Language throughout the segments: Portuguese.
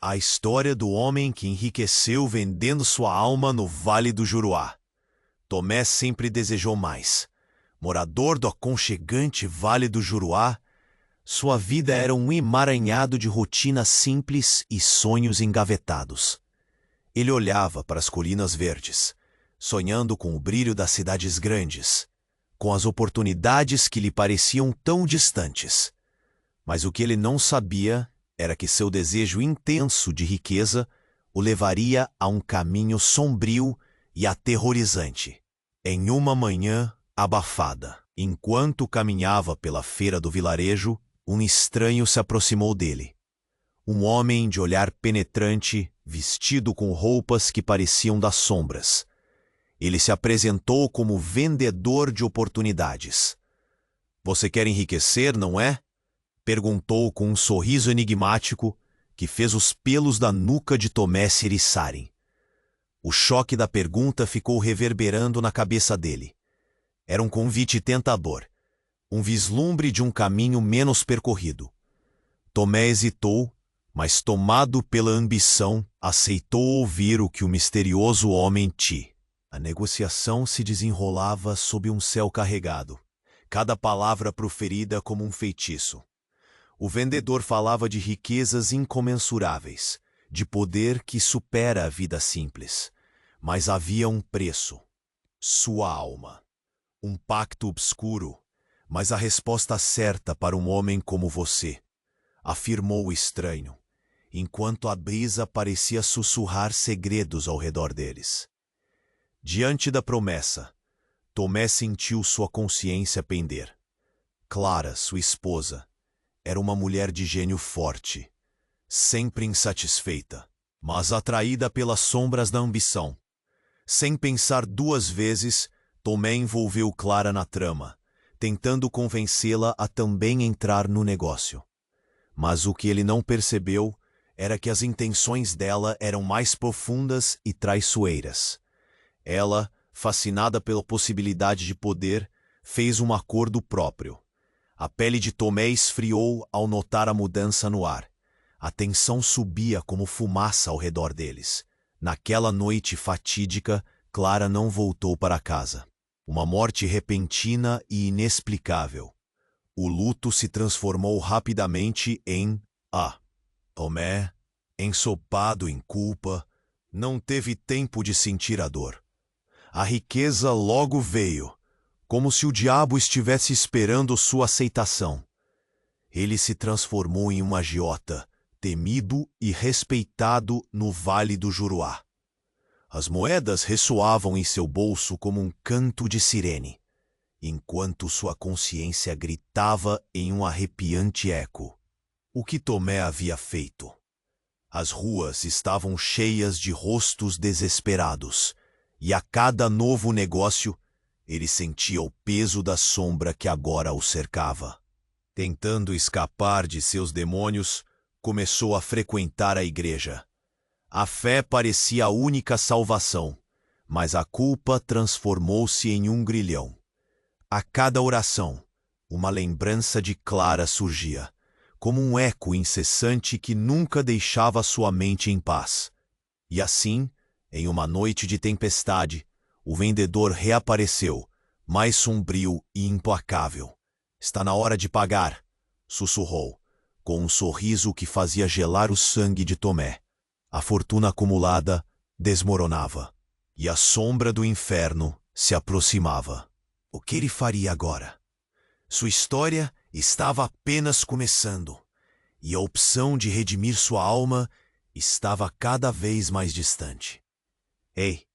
A história do homem que enriqueceu vendendo sua alma no Vale do Juruá. Tomé sempre desejou mais. Morador do aconchegante Vale do Juruá, sua vida era um emaranhado de rotinas simples e sonhos engavetados. Ele olhava para as colinas verdes, sonhando com o brilho das cidades grandes, com as oportunidades que lhe pareciam tão distantes. Mas o que ele não sabia era que seu desejo intenso de riqueza o levaria a um caminho sombrio e aterrorizante. Em uma manhã abafada, enquanto caminhava pela feira do vilarejo, um estranho se aproximou dele. Um homem de olhar penetrante, vestido com roupas que pareciam das sombras. Ele se apresentou como vendedor de oportunidades. "Você quer enriquecer, não é?" perguntou com um sorriso enigmático que fez os pelos da nuca de Tomé se eriçarem. O choque da pergunta ficou reverberando na cabeça dele. Era um convite tentador, um vislumbre de um caminho menos percorrido. Tomé hesitou, mas tomado pela ambição, aceitou ouvir o que o misterioso homem tinha. A negociação se desenrolava sob um céu carregado, cada palavra proferida como um feitiço. O vendedor falava de riquezas incomensuráveis, de poder que supera a vida simples. Mas havia um preço: sua alma. Um pacto obscuro, mas a resposta certa para um homem como você, afirmou o estranho, enquanto a brisa parecia sussurrar segredos ao redor deles. Diante da promessa, Tomé sentiu sua consciência pender. Clara, sua esposa, era uma mulher de gênio forte, sempre insatisfeita, mas atraída pelas sombras da ambição. Sem pensar duas vezes, Tomé envolveu Clara na trama, tentando convencê-la a também entrar no negócio. Mas o que ele não percebeu era que as intenções dela eram mais profundas e traiçoeiras. Ela, fascinada pela possibilidade de poder, fez um acordo próprio. A pele de Tomé esfriou ao notar a mudança no ar. A tensão subia como fumaça ao redor deles. Naquela noite fatídica, Clara não voltou para casa. Uma morte repentina e inexplicável. O luto se transformou rapidamente em Tomé, ensopado em culpa, não teve tempo de sentir a dor. A riqueza logo veio, como se o diabo estivesse esperando sua aceitação. Ele se transformou em um agiota, temido e respeitado no Vale do Juruá. As moedas ressoavam em seu bolso como um canto de sirene, enquanto sua consciência gritava em um arrepiante eco. O que Tomé havia feito? As ruas estavam cheias de rostos desesperados, e a cada novo negócio, ele sentia o peso da sombra que agora o cercava. Tentando escapar de seus demônios, começou a frequentar a igreja. A fé parecia a única salvação, mas a culpa transformou-se em um grilhão. A cada oração, uma lembrança de Clara surgia, como um eco incessante que nunca deixava sua mente em paz. E assim, em uma noite de tempestade, o vendedor reapareceu, mais sombrio e implacável. "Está na hora de pagar", sussurrou, com um sorriso que fazia gelar o sangue de Tomé. A fortuna acumulada desmoronava, e a sombra do inferno se aproximava. O que ele faria agora? Sua história estava apenas começando, e a opção de redimir sua alma estava cada vez mais distante. Ei,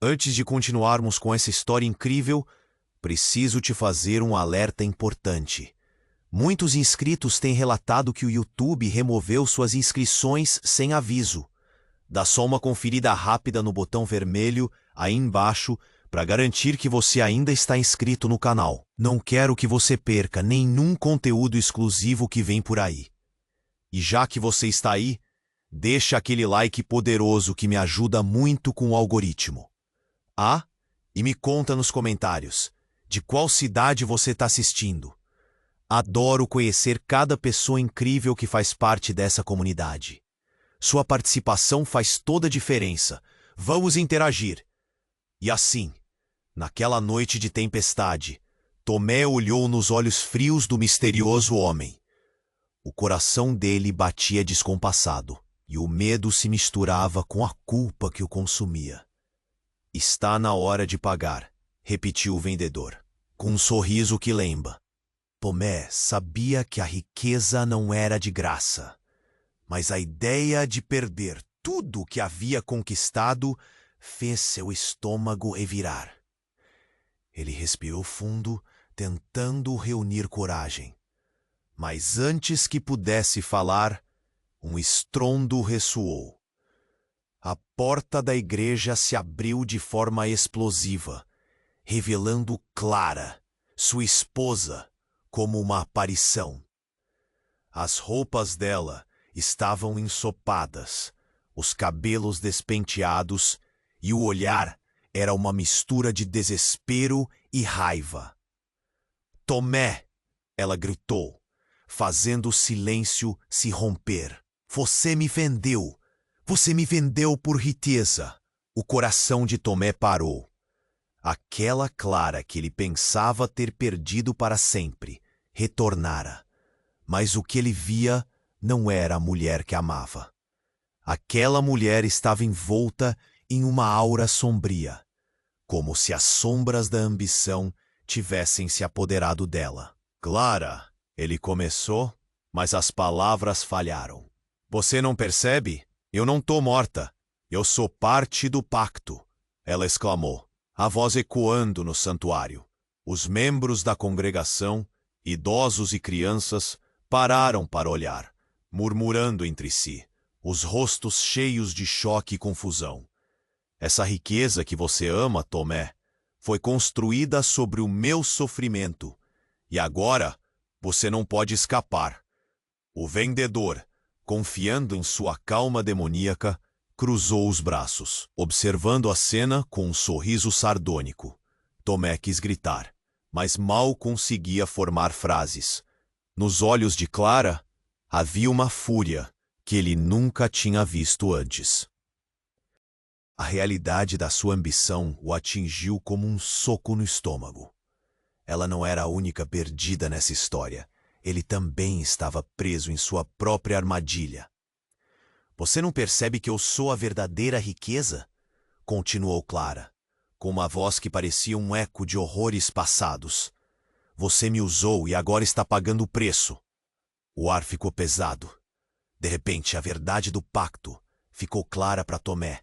antes de continuarmos com essa história incrível, preciso te fazer um alerta importante. Muitos inscritos têm relatado que o YouTube removeu suas inscrições sem aviso. Dá só uma conferida rápida no botão vermelho aí embaixo para garantir que você ainda está inscrito no canal. Não quero que você perca nenhum conteúdo exclusivo que vem por aí. E já que você está aí, deixa aquele like poderoso que me ajuda muito com o algoritmo. E me conta nos comentários de qual cidade você está assistindo. Adoro conhecer cada pessoa incrível que faz parte dessa comunidade. Sua participação faz toda a diferença. Vamos interagir. E assim, naquela noite de tempestade, Tomé olhou nos olhos frios do misterioso homem. O coração dele batia descompassado, e o medo se misturava com a culpa que o consumia. Está na hora de pagar, repetiu o vendedor, com um sorriso que lembra. Tomé sabia que a riqueza não era de graça, mas a ideia de perder tudo o que havia conquistado fez seu estômago revirar. Ele respirou fundo, tentando reunir coragem. Mas antes que pudesse falar, um estrondo ressoou. A porta da igreja se abriu de forma explosiva, revelando Clara, sua esposa, como uma aparição. As roupas dela estavam ensopadas, os cabelos despenteados e o olhar era uma mistura de desespero e raiva. Tomé, ela gritou, fazendo o silêncio se romper. Você me vendeu! Você me vendeu por riqueza! O coração de Tomé parou. Aquela Clara que ele pensava ter perdido para sempre retornara. Mas o que ele via não era a mulher que amava. Aquela mulher estava envolta em uma aura sombria, como se as sombras da ambição tivessem se apoderado dela. Clara, ele começou, mas as palavras falharam. Você não percebe? Eu não tô morta. Eu sou parte do pacto, ela exclamou, a voz ecoando no santuário. Os membros da congregação, idosos e crianças, pararam para olhar, murmurando entre si, os rostos cheios de choque e confusão. Essa riqueza que você ama, Tomé, foi construída sobre o meu sofrimento, e agora você não pode escapar. O vendedor, confiando em sua calma demoníaca, cruzou os braços, observando a cena com um sorriso sardônico. Tomé quis gritar, mas mal conseguia formar frases. Nos olhos de Clara havia uma fúria que ele nunca tinha visto antes. A realidade da sua ambição o atingiu como um soco no estômago. Ela não era a única perdida nessa história. Ele também estava preso em sua própria armadilha. Você não percebe que eu sou a verdadeira riqueza? Continuou Clara, com uma voz que parecia um eco de horrores passados. Você me usou e agora está pagando o preço. O ar ficou pesado. De repente, a verdade do pacto ficou clara para Tomé.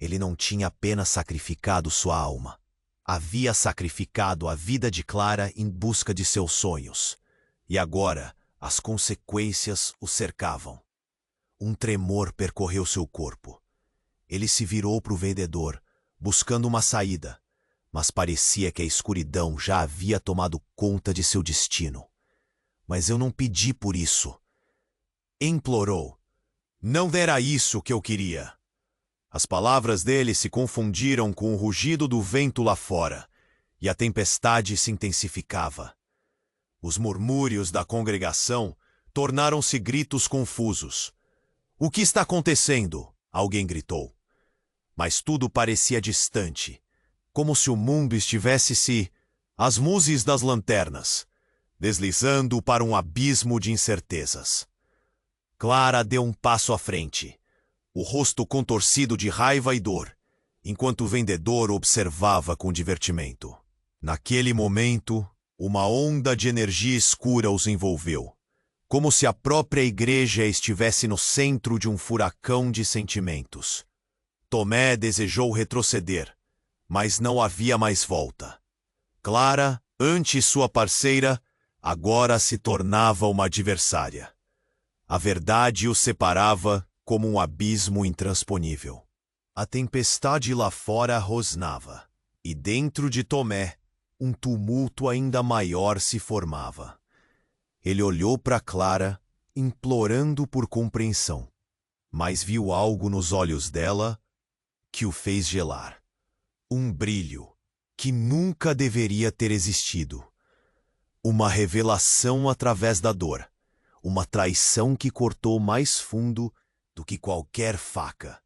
Ele não tinha apenas sacrificado sua alma. Havia sacrificado a vida de Clara em busca de seus sonhos. E agora, as consequências o cercavam. Um tremor percorreu seu corpo. Ele se virou para o vendedor, buscando uma saída, mas parecia que a escuridão já havia tomado conta de seu destino. Mas eu não pedi por isso. Implorou. Não era isso que eu queria. As palavras dele se confundiram com o rugido do vento lá fora, e a tempestade se intensificava. Os murmúrios da congregação tornaram-se gritos confusos. O que está acontecendo? Alguém gritou. Mas tudo parecia distante, como se o mundo estivesse às luzes das lanternas, deslizando para um abismo de incertezas. Clara deu um passo à frente, o rosto contorcido de raiva e dor, enquanto o vendedor observava com divertimento. Naquele momento, uma onda de energia escura os envolveu, como se a própria igreja estivesse no centro de um furacão de sentimentos. Tomé desejou retroceder, mas não havia mais volta. Clara, antes sua parceira, agora se tornava uma adversária. A verdade os separava como um abismo intransponível. A tempestade lá fora rosnava, e dentro de Tomé, um tumulto ainda maior se formava. Ele olhou para Clara, implorando por compreensão, mas viu algo nos olhos dela que o fez gelar. Um brilho que nunca deveria ter existido. Uma revelação através da dor. Uma traição que cortou mais fundo do que qualquer faca.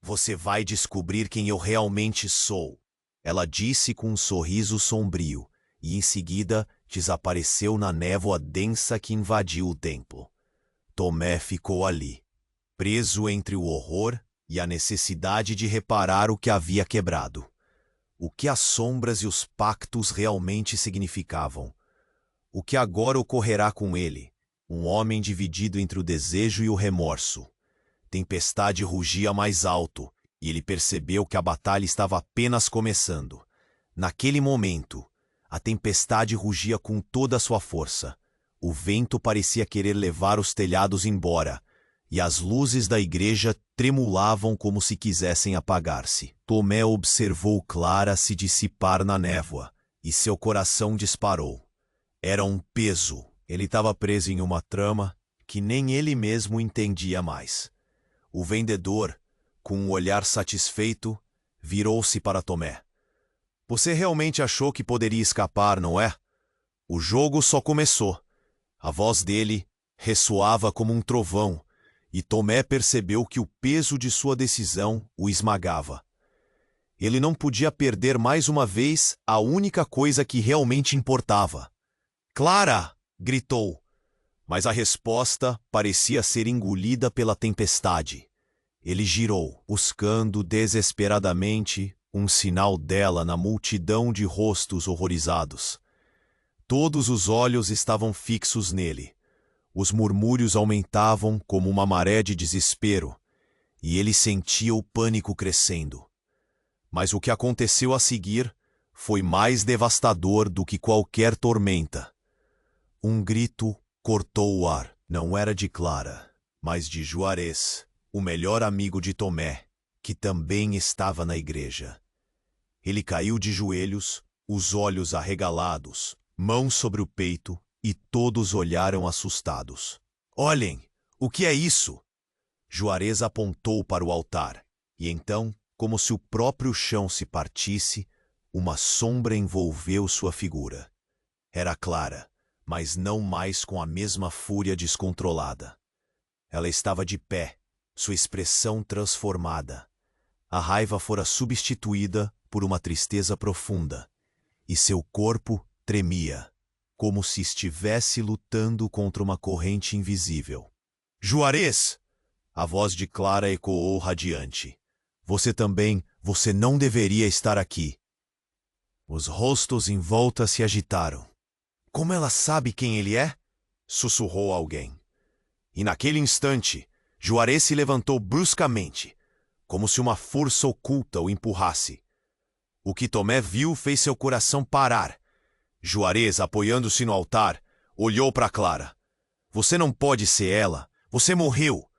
Você vai descobrir quem eu realmente sou, ela disse com um sorriso sombrio, e em seguida desapareceu na névoa densa que invadiu o templo. Tomé ficou ali, preso entre o horror e a necessidade de reparar o que havia quebrado. O que as sombras e os pactos realmente significavam. O que agora ocorrerá com ele, um homem dividido entre o desejo e o remorso. Tempestade rugia mais alto, e ele percebeu que a batalha estava apenas começando. Naquele momento, a tempestade rugia com toda a sua força. O vento parecia querer levar os telhados embora, e as luzes da igreja tremulavam como se quisessem apagar-se. Tomé observou Clara se dissipar na névoa, e seu coração disparou. Era um peso. Ele estava preso em uma trama que nem ele mesmo entendia mais. O vendedor, com um olhar satisfeito, virou-se para Tomé. Você realmente achou que poderia escapar, não é? O jogo só começou. A voz dele ressoava como um trovão, e Tomé percebeu que o peso de sua decisão o esmagava. Ele não podia perder mais uma vez a única coisa que realmente importava. Clara! Gritou. Mas a resposta parecia ser engolida pela tempestade. Ele girou, buscando desesperadamente um sinal dela na multidão de rostos horrorizados. Todos os olhos estavam fixos nele. Os murmúrios aumentavam como uma maré de desespero, e ele sentia o pânico crescendo. Mas o que aconteceu a seguir foi mais devastador do que qualquer tormenta. Um grito cortou o ar. Não era de Clara, mas de Juarez, o melhor amigo de Tomé, que também estava na igreja. Ele caiu de joelhos, os olhos arregalados, mãos sobre o peito, e todos olharam assustados. Olhem! O que é isso? Juarez apontou para o altar, e então, como se o próprio chão se partisse, uma sombra envolveu sua figura. Era Clara, mas não mais com a mesma fúria descontrolada. Ela estava de pé, sua expressão transformada. A raiva fora substituída por uma tristeza profunda, e seu corpo tremia, como se estivesse lutando contra uma corrente invisível. Juarez! A voz de Clara ecoou radiante. Você não deveria estar aqui. Os rostos em volta se agitaram. Como ela sabe quem ele é? Sussurrou alguém. E naquele instante, Juarez se levantou bruscamente, como se uma força oculta o empurrasse. O que Tomé viu fez seu coração parar. Juarez, apoiando-se no altar, olhou para Clara. Você não pode ser ela. Você morreu.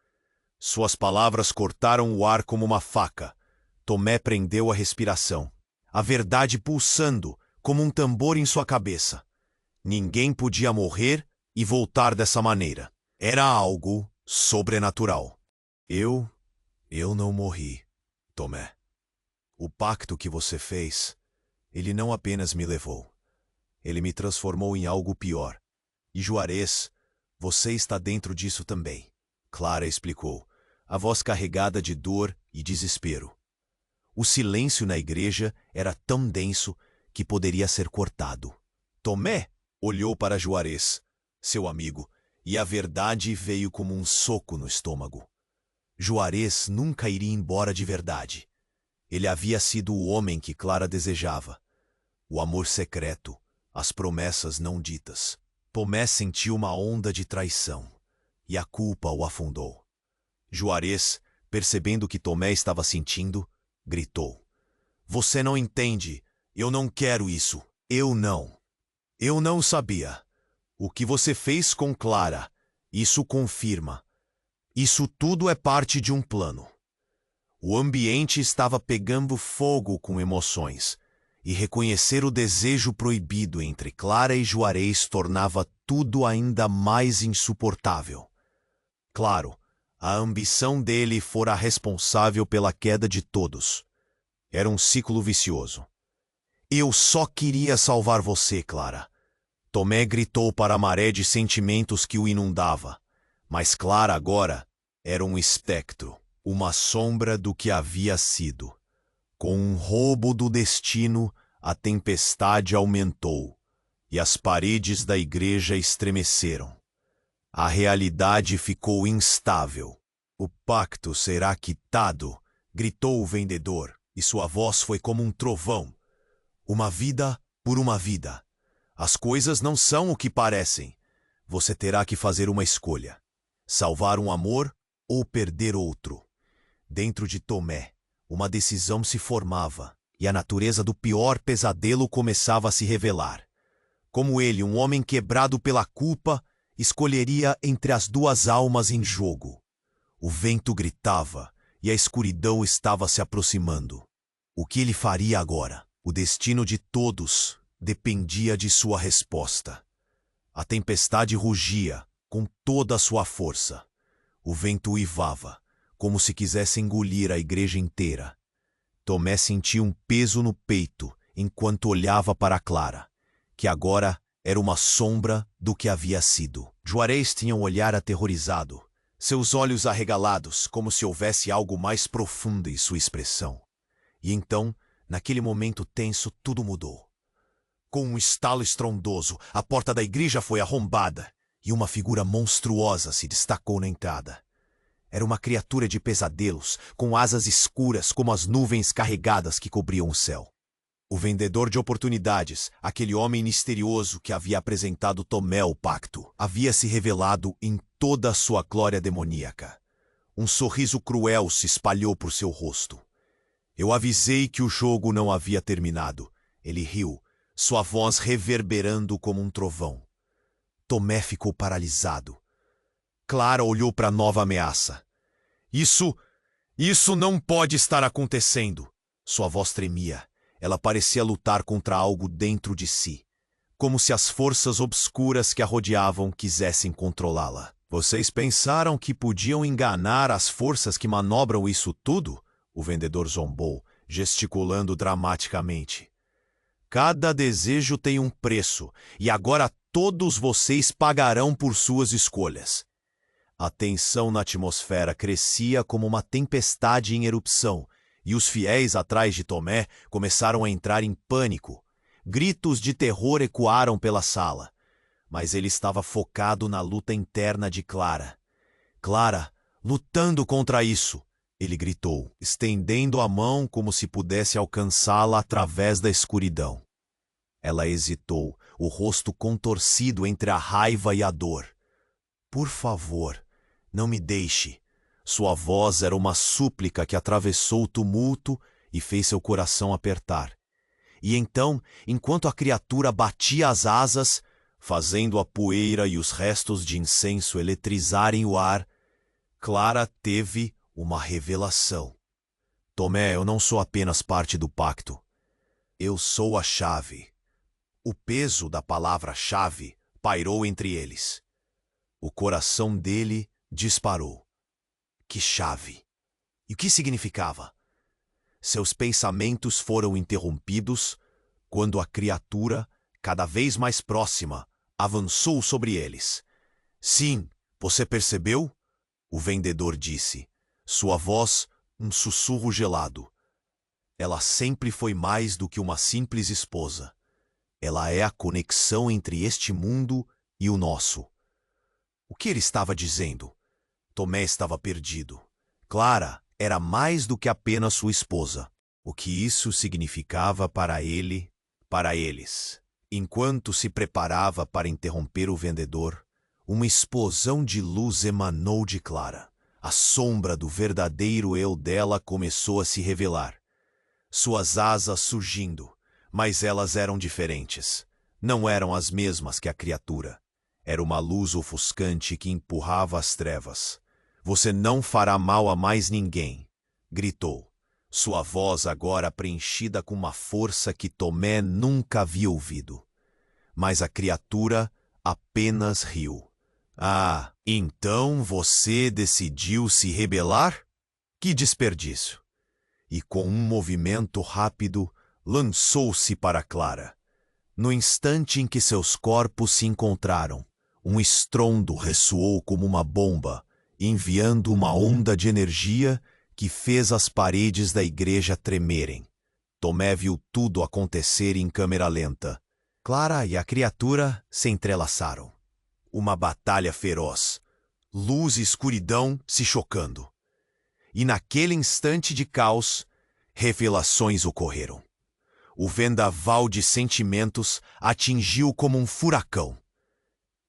Suas palavras cortaram o ar como uma faca. Tomé prendeu a respiração, a verdade pulsando como um tambor em sua cabeça. Ninguém podia morrer e voltar dessa maneira. Era algo sobrenatural. Eu não morri, Tomé. O pacto que você fez, ele não apenas me levou. Ele me transformou em algo pior. E Juarez, você está dentro disso também. Clara explicou, a voz carregada de dor e desespero. O silêncio na igreja era tão denso que poderia ser cortado. Tomé olhou para Juarez, seu amigo, e a verdade veio como um soco no estômago. Juarez nunca iria embora de verdade. Ele havia sido o homem que Clara desejava. O amor secreto, as promessas não ditas. Tomé sentiu uma onda de traição, e a culpa o afundou. Juarez, percebendo o que Tomé estava sentindo, gritou. Você não entende. Eu não quero isso. Eu não sabia. O que você fez com Clara, isso confirma. Isso tudo é parte de um plano. O ambiente estava pegando fogo com emoções, e reconhecer o desejo proibido entre Clara e Juarez tornava tudo ainda mais insuportável. Claro, a ambição dele fora responsável pela queda de todos. Era um ciclo vicioso. Eu só queria salvar você, Clara. Tomé gritou para a maré de sentimentos que o inundava. Mas Clara agora Era um espectro, uma sombra do que havia sido. Com um roubo do destino, a tempestade aumentou, e as paredes da igreja estremeceram. A realidade ficou instável. O pacto será quitado, gritou o vendedor, e sua voz foi como um trovão. Uma vida por uma vida. As coisas não são o que parecem. Você terá que fazer uma escolha. Salvar um amor ou perder outro. Dentro de Tomé, uma decisão se formava, e a natureza do pior pesadelo começava a se revelar. Como ele, um homem quebrado pela culpa, escolheria entre as duas almas em jogo. O vento gritava, e a escuridão estava se aproximando. O que ele faria agora? O destino de todos dependia de sua resposta. A tempestade rugia com toda a sua força. O vento uivava, como se quisesse engolir a igreja inteira. Tomé sentia um peso no peito enquanto olhava para Clara, que agora era uma sombra do que havia sido. Juarez tinha um olhar aterrorizado, seus olhos arregalados, como se houvesse algo mais profundo em sua expressão. E então, naquele momento tenso, tudo mudou. Com um estalo estrondoso, a porta da igreja foi arrombada e uma figura monstruosa se destacou na entrada. Era uma criatura de pesadelos, com asas escuras como as nuvens carregadas que cobriam o céu. O vendedor de oportunidades, aquele homem misterioso que havia apresentado Tomé ao pacto, havia se revelado em toda a sua glória demoníaca. Um sorriso cruel se espalhou por seu rosto. Eu avisei que o jogo não havia terminado. Ele riu, sua voz reverberando como um trovão. Tomé ficou paralisado. Clara olhou para a nova ameaça. Isso não pode estar acontecendo. Sua voz tremia. Ela parecia lutar contra algo dentro de si, como se as forças obscuras que a rodeavam quisessem controlá-la. Vocês pensaram que podiam enganar as forças que manobram isso tudo? O vendedor zombou, gesticulando dramaticamente. Cada desejo tem um preço, e agora todos vocês pagarão por suas escolhas. A tensão na atmosfera crescia como uma tempestade em erupção, e os fiéis atrás de Tomé começaram a entrar em pânico. Gritos de terror ecoaram pela sala, mas ele estava focado na luta interna de Clara. Clara, lutando contra isso, ele gritou, estendendo a mão como se pudesse alcançá-la através da escuridão. Ela hesitou, o rosto contorcido entre a raiva e a dor. Por favor, não me deixe. Sua voz era uma súplica que atravessou o tumulto e fez seu coração apertar. E então, enquanto a criatura batia as asas, fazendo a poeira e os restos de incenso eletrizarem o ar, Clara teve uma revelação. Tomé, eu não sou apenas parte do pacto. Eu sou a chave. O peso da palavra-chave pairou entre eles. O coração dele disparou. Que chave? E o que significava? Seus pensamentos foram interrompidos quando a criatura, cada vez mais próxima, avançou sobre eles. Sim, você percebeu? O vendedor disse, sua voz um sussurro gelado. Ela sempre foi mais do que uma simples esposa. Ela é a conexão entre este mundo e o nosso. O que ele estava dizendo? Tomé estava perdido. Clara era mais do que apenas sua esposa. O que isso significava para ele, para eles? Enquanto se preparava para interromper o vendedor, uma explosão de luz emanou de Clara. A sombra do verdadeiro eu dela começou a se revelar. Suas asas surgindo, mas elas eram diferentes. Não eram as mesmas que a criatura. Era uma luz ofuscante que empurrava as trevas. Você não fará mal a mais ninguém, gritou. Sua voz agora preenchida com uma força que Tomé nunca havia ouvido. Mas a criatura apenas riu. Ah, então você decidiu se rebelar? Que desperdício! E com um movimento rápido, lançou-se para Clara. No instante em que seus corpos se encontraram, um estrondo ressoou como uma bomba, enviando uma onda de energia que fez as paredes da igreja tremerem. Tomé viu tudo acontecer em câmera lenta. Clara e a criatura se entrelaçaram. Uma batalha feroz. Luz e escuridão se chocando. E naquele instante de caos, revelações ocorreram. O vendaval de sentimentos atingiu como um furacão.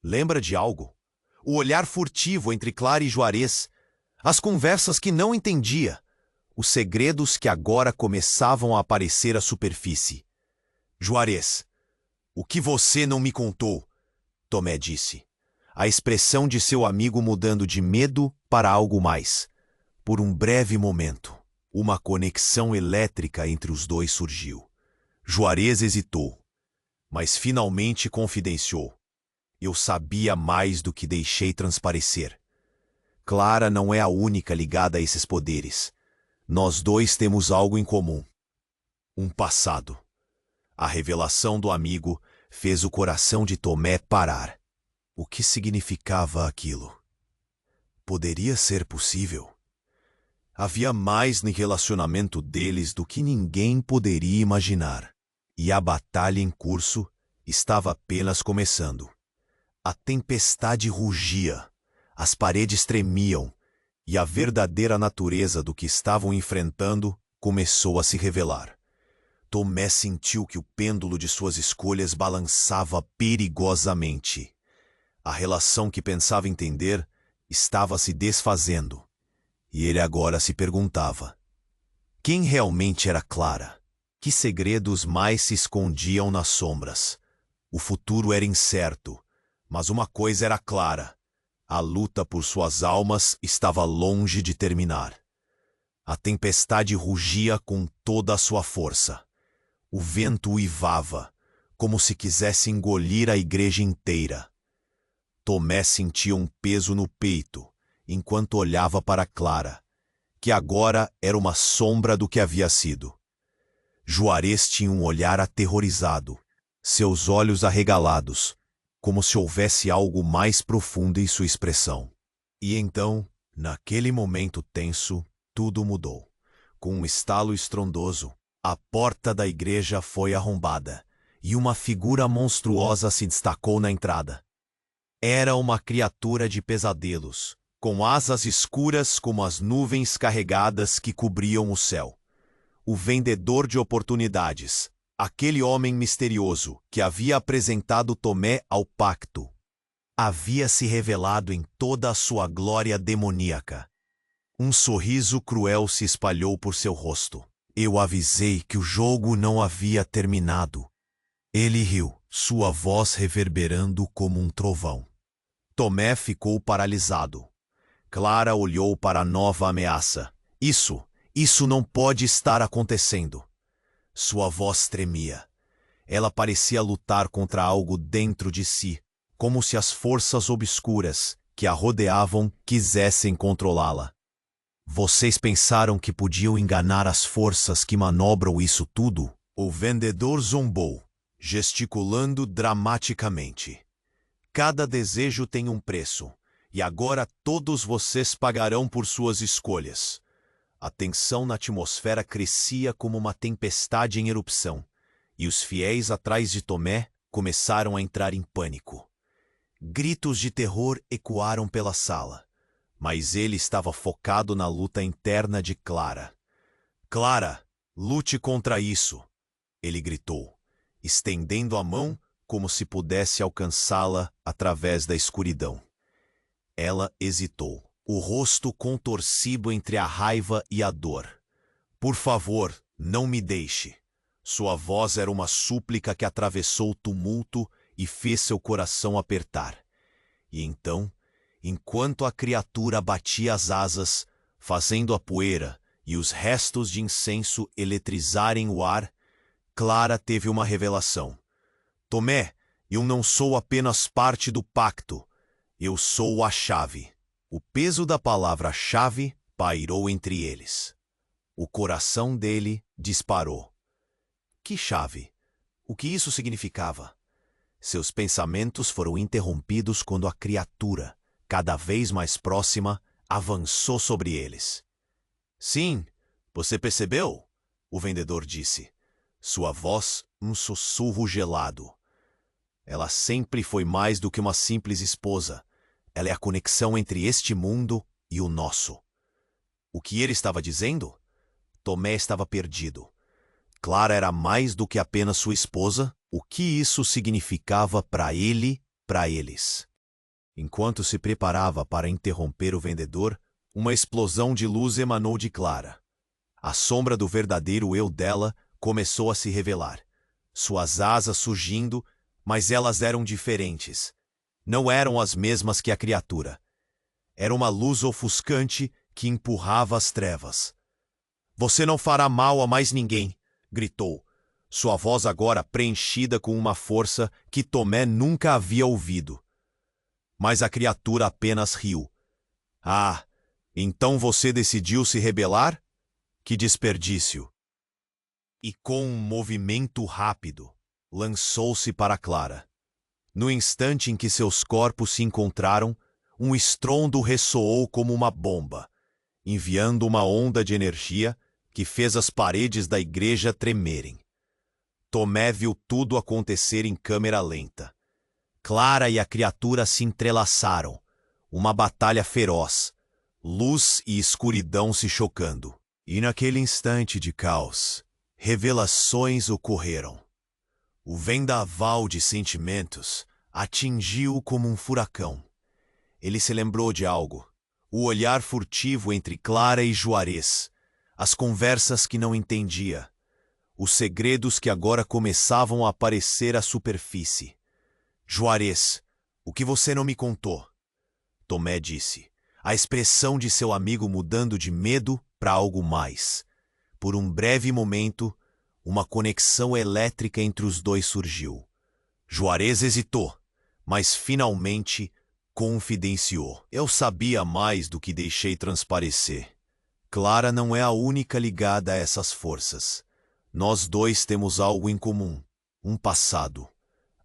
Lembra de algo? O olhar furtivo entre Clara e Juarez, as conversas que não entendia, os segredos que agora começavam a aparecer à superfície. Juarez, o que você não me contou? Tomé disse. A expressão de seu amigo mudando de medo para algo mais. Por um breve momento, uma conexão elétrica entre os dois surgiu. Juarez hesitou, mas finalmente confidenciou. Eu sabia mais do que deixei transparecer. Clara não é a única ligada a esses poderes. Nós dois temos algo em comum. Um passado. A revelação do amigo fez o coração de Tomé parar. O que significava aquilo? Poderia ser possível? Havia mais no relacionamento deles do que ninguém poderia imaginar. E a batalha em curso estava apenas começando. A tempestade rugia, as paredes tremiam, e a verdadeira natureza do que estavam enfrentando começou a se revelar. Tomé sentiu que o pêndulo de suas escolhas balançava perigosamente. A relação que pensava entender estava se desfazendo, e ele agora se perguntava: quem realmente era Clara? Que segredos mais se escondiam nas sombras? O futuro era incerto, mas uma coisa era clara: a luta por suas almas estava longe de terminar. A tempestade rugia com toda a sua força. O vento uivava, como se quisesse engolir a igreja inteira. Tomé sentia um peso no peito, enquanto olhava para Clara, que agora era uma sombra do que havia sido. Juarez tinha um olhar aterrorizado, seus olhos arregalados, como se houvesse algo mais profundo em sua expressão. E então, naquele momento tenso, tudo mudou. Com um estalo estrondoso, a porta da igreja foi arrombada, e uma figura monstruosa se destacou na entrada. Era uma criatura de pesadelos, com asas escuras como as nuvens carregadas que cobriam o céu. O vendedor de oportunidades, aquele homem misterioso que havia apresentado Tomé ao pacto, havia se revelado em toda a sua glória demoníaca. Um sorriso cruel se espalhou por seu rosto. Eu avisei que o jogo não havia terminado. Ele riu, sua voz reverberando como um trovão. Tomé ficou paralisado. Clara olhou para a nova ameaça. Isso não pode estar acontecendo. Sua voz tremia. Ela parecia lutar contra algo dentro de si, como se as forças obscuras que a rodeavam quisessem controlá-la. Vocês pensaram que podiam enganar as forças que manobram isso tudo? O vendedor zombou, gesticulando dramaticamente. Cada desejo tem um preço, e agora todos vocês pagarão por suas escolhas. A tensão na atmosfera crescia como uma tempestade em erupção, e os fiéis atrás de Tomé começaram a entrar em pânico. Gritos de terror ecoaram pela sala, mas ele estava focado na luta interna de Clara. Clara, lute contra isso! Ele gritou, estendendo a mão como se pudesse alcançá-la através da escuridão. Ela hesitou, o rosto contorcido entre a raiva e a dor. Por favor, não me deixe. Sua voz era uma súplica que atravessou o tumulto e fez seu coração apertar. E então, enquanto a criatura batia as asas, fazendo a poeira e os restos de incenso eletrizarem o ar, Clara teve uma revelação. Tomé, eu não sou apenas parte do pacto, eu sou a chave. O peso da palavra-chave pairou entre eles. O coração dele disparou. Que chave? O que isso significava? Seus pensamentos foram interrompidos quando a criatura, cada vez mais próxima, avançou sobre eles. Sim, você percebeu? O vendedor disse. Sua voz, um sussurro gelado. Ela sempre foi mais do que uma simples esposa. Ela é a conexão entre este mundo e o nosso. O que ele estava dizendo? Tomé estava perdido. Clara era mais do que apenas sua esposa. O que isso significava para ele, para eles? Enquanto se preparava para interromper o vendedor, uma explosão de luz emanou de Clara. A sombra do verdadeiro eu dela começou a se revelar. Suas asas surgindo, mas elas eram diferentes. Não eram as mesmas que a criatura. Era uma luz ofuscante que empurrava as trevas. Você não fará mal a mais ninguém, gritou, sua voz agora preenchida com uma força que Tomé nunca havia ouvido. Mas a criatura apenas riu. Ah, então você decidiu se rebelar? Que desperdício! E com um movimento rápido, lançou-se para Clara. No instante em que seus corpos se encontraram, um estrondo ressoou como uma bomba, enviando uma onda de energia que fez as paredes da igreja tremerem. Tomé viu tudo acontecer em câmera lenta. Clara e a criatura se entrelaçaram, uma batalha feroz, luz e escuridão se chocando. E naquele instante de caos, revelações ocorreram. O vendaval de sentimentos atingiu-o como um furacão. Ele se lembrou de algo. O olhar furtivo entre Clara e Juarez, as conversas que não entendia, os segredos que agora começavam a aparecer à superfície. Juarez, o que você não me contou? Tomé disse, a expressão de seu amigo mudando de medo para algo mais. Por um breve momento, uma conexão elétrica entre os dois surgiu. Juarez hesitou, mas finalmente confidenciou. Eu sabia mais do que deixei transparecer. Clara não é a única ligada a essas forças. Nós dois temos algo em comum, um passado.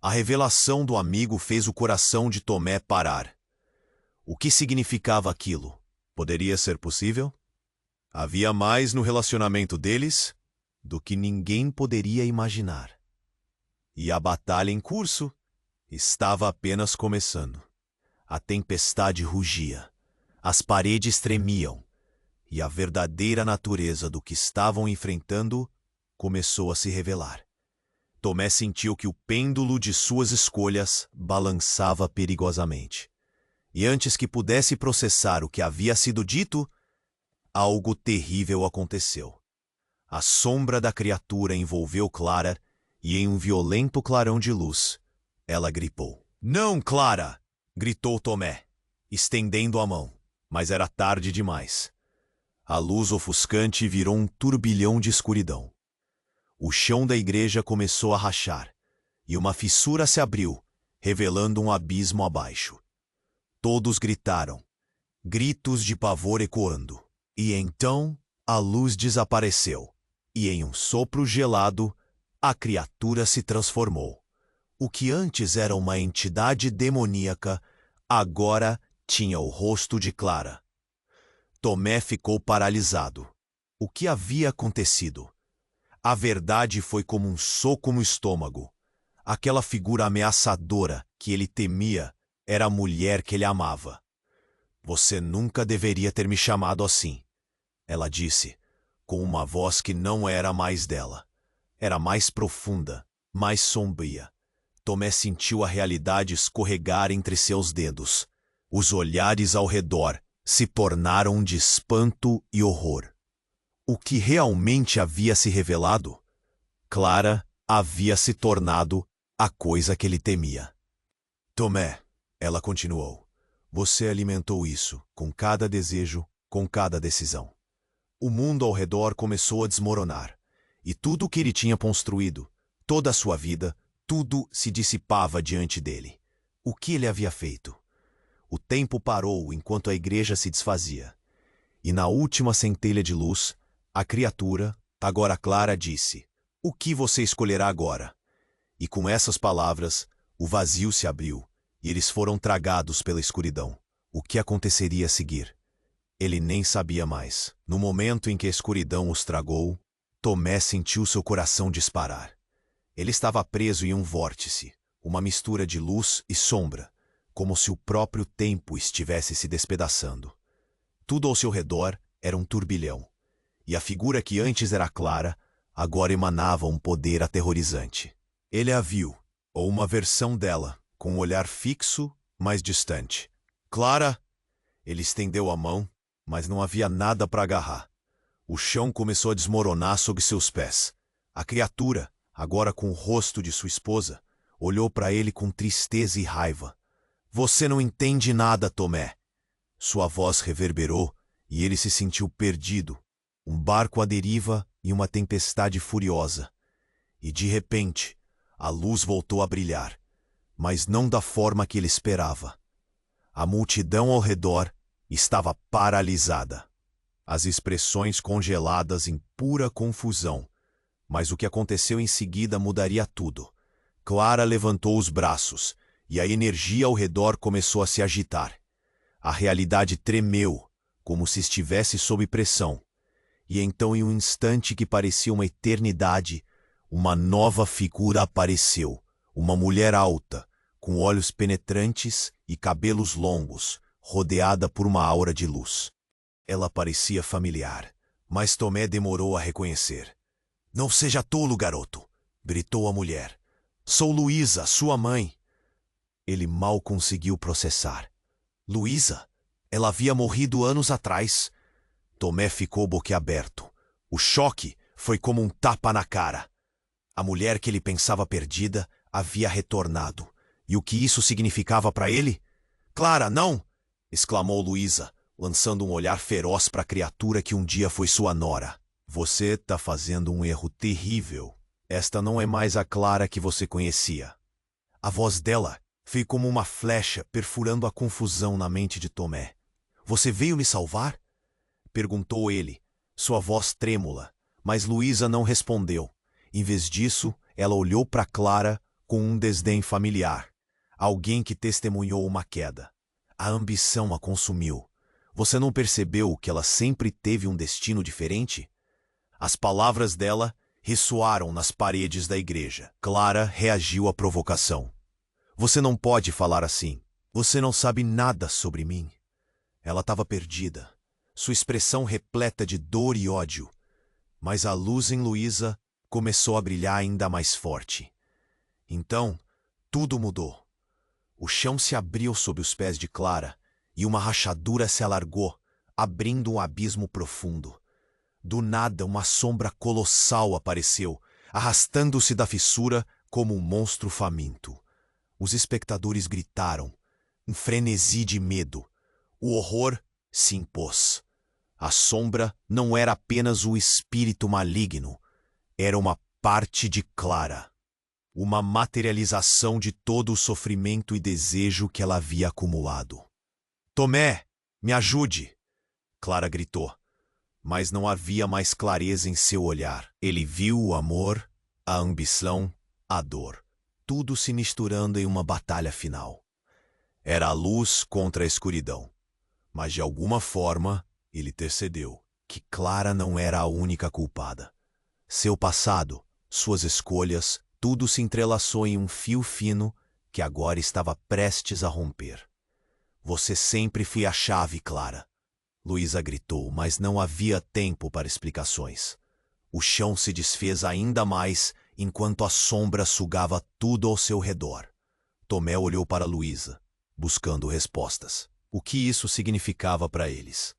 A revelação do amigo fez o coração de Tomé parar. O que significava aquilo? Poderia ser possível? Havia mais no relacionamento deles do que ninguém poderia imaginar. E a batalha em curso estava apenas começando. A tempestade rugia, as paredes tremiam, e a verdadeira natureza do que estavam enfrentando começou a se revelar. Tomé sentiu que o pêndulo de suas escolhas balançava perigosamente. E antes que pudesse processar o que havia sido dito, algo terrível aconteceu. A sombra da criatura envolveu Clara e em um violento clarão de luz, ela gripou. Não, Clara! Gritou Tomé, estendendo a mão, mas era tarde demais. A luz ofuscante virou um turbilhão de escuridão. O chão da igreja começou a rachar, e uma fissura se abriu, revelando um abismo abaixo. Todos gritaram, gritos de pavor ecoando. E então a luz desapareceu, e em um sopro gelado, a criatura se transformou. O que antes era uma entidade demoníaca, agora tinha o rosto de Clara. Tomé ficou paralisado. O que havia acontecido? A verdade foi como um soco no estômago. Aquela figura ameaçadora que ele temia era a mulher que ele amava. Você nunca deveria ter me chamado assim, ela disse, com uma voz que não era mais dela. Era mais profunda, mais sombria. Tomé sentiu a realidade escorregar entre seus dedos. Os olhares ao redor se tornaram de espanto e horror. O que realmente havia se revelado? Clara havia se tornado a coisa que ele temia. Tomé, ela continuou, você alimentou isso, com cada desejo, com cada decisão. O mundo ao redor começou a desmoronar, e tudo o que ele tinha construído, toda a sua vida, tudo se dissipava diante dele. O que ele havia feito? O tempo parou enquanto a igreja se desfazia. E na última centelha de luz, a criatura, agora Clara, disse, o que você escolherá agora? E com essas palavras, o vazio se abriu, e eles foram tragados pela escuridão. O que aconteceria a seguir? Ele nem sabia mais. No momento em que a escuridão os tragou, Tomé sentiu seu coração disparar. Ele estava preso em um vórtice, uma mistura de luz e sombra, como se o próprio tempo estivesse se despedaçando. Tudo ao seu redor era um turbilhão, e a figura que antes era clara, agora emanava um poder aterrorizante. Ele a viu, ou uma versão dela, com um olhar fixo, mas distante. Clara! Ele estendeu a mão, mas não havia nada para agarrar. O chão começou a desmoronar sob seus pés. A criatura, agora com o rosto de sua esposa, olhou para ele com tristeza e raiva. Você não entende nada, Tomé. Sua voz reverberou e ele se sentiu perdido. Um barco à deriva e uma tempestade furiosa. E de repente, a luz voltou a brilhar, mas não da forma que ele esperava. A multidão ao redor estava paralisada. As expressões congeladas em pura confusão. Mas o que aconteceu em seguida mudaria tudo. Clara levantou os braços e a energia ao redor começou a se agitar. A realidade tremeu, como se estivesse sob pressão. E então, em um instante que parecia uma eternidade, uma nova figura apareceu. Uma mulher alta, com olhos penetrantes e cabelos longos, rodeada por uma aura de luz. Ela parecia familiar, mas Tomé demorou a reconhecer. Não seja tolo, garoto, gritou a mulher. Sou Luísa, sua mãe. Ele mal conseguiu processar. Luísa? Ela havia morrido anos atrás. Tomé ficou boquiaberto. O choque foi como um tapa na cara. A mulher que ele pensava perdida havia retornado. E o que isso significava para ele? Clara, não! Exclamou Luísa, lançando um olhar feroz para a criatura que um dia foi sua nora. Você está fazendo um erro terrível. Esta não é mais a Clara que você conhecia. A voz dela veio como uma flecha perfurando a confusão na mente de Tomé. Você veio me salvar? Perguntou ele, sua voz trêmula, mas Luísa não respondeu. Em vez disso, ela olhou para Clara com um desdém familiar. Alguém que testemunhou uma queda. A ambição a consumiu. Você não percebeu que ela sempre teve um destino diferente? As palavras dela ressoaram nas paredes da igreja. Clara reagiu à provocação. Você não pode falar assim. Você não sabe nada sobre mim. Ela estava perdida, sua expressão repleta de dor e ódio. Mas a luz em Luísa começou a brilhar ainda mais forte. Então, tudo mudou. O chão se abriu sob os pés de Clara e uma rachadura se alargou, abrindo um abismo profundo. Do nada, uma sombra colossal apareceu, arrastando-se da fissura como um monstro faminto. Os espectadores gritaram, um frenesi de medo. O horror se impôs. A sombra não era apenas o espírito maligno, era uma parte de Clara. Uma materialização de todo o sofrimento e desejo que ela havia acumulado. Tomé, me ajude! Clara gritou. Mas não havia mais clareza em seu olhar. Ele viu o amor, a ambição, a dor, tudo se misturando em uma batalha final. Era a luz contra a escuridão. Mas de alguma forma, ele percebeu que Clara não era a única culpada. Seu passado, suas escolhas, tudo se entrelaçou em um fio fino que agora estava prestes a romper. Você sempre foi a chave, Clara. Luísa gritou, mas não havia tempo para explicações. O chão se desfez ainda mais enquanto a sombra sugava tudo ao seu redor. Tomé olhou para Luísa, buscando respostas. O que isso significava para eles?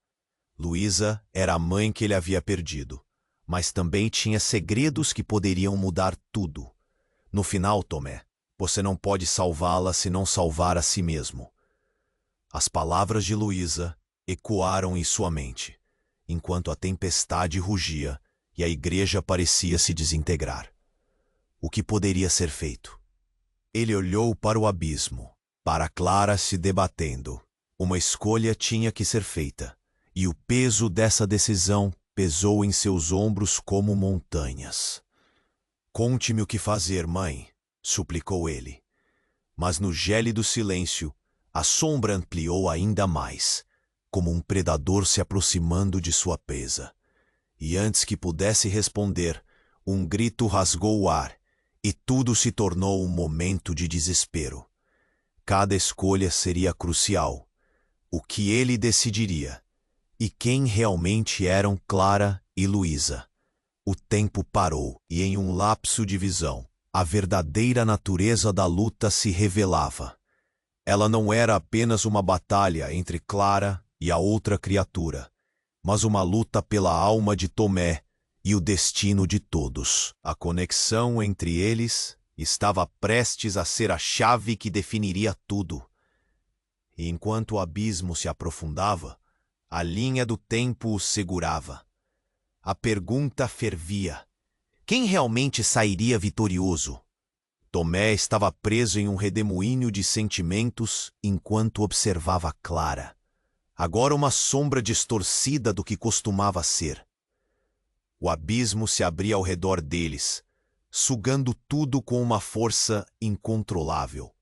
Luísa era a mãe que ele havia perdido, mas também tinha segredos que poderiam mudar tudo. No final, Tomé, você não pode salvá-la se não salvar a si mesmo. As palavras de Luísa ecoaram em sua mente, enquanto a tempestade rugia e a igreja parecia se desintegrar. O que poderia ser feito? Ele olhou para o abismo, para Clara se debatendo. Uma escolha tinha que ser feita, e o peso dessa decisão pesou em seus ombros como montanhas. Conte-me o que fazer, mãe, suplicou ele. Mas no gélido silêncio, a sombra ampliou ainda mais. como um predador se aproximando de sua presa. E antes que pudesse responder, um grito rasgou o ar, e tudo se tornou um momento de desespero. Cada escolha seria crucial. O que ele decidiria? E quem realmente eram Clara e Luísa? O tempo parou, e em um lapso de visão, a verdadeira natureza da luta se revelava. Ela não era apenas uma batalha entre Clara e a outra criatura, mas uma luta pela alma de Tomé e o destino de todos. A conexão entre eles estava prestes a ser a chave que definiria tudo. E enquanto o abismo se aprofundava, a linha do tempo o segurava. A pergunta fervia: quem realmente sairia vitorioso? Tomé estava preso em um redemoinho de sentimentos enquanto observava Clara, agora uma sombra distorcida do que costumava ser. O abismo se abria ao redor deles, sugando tudo com uma força incontrolável.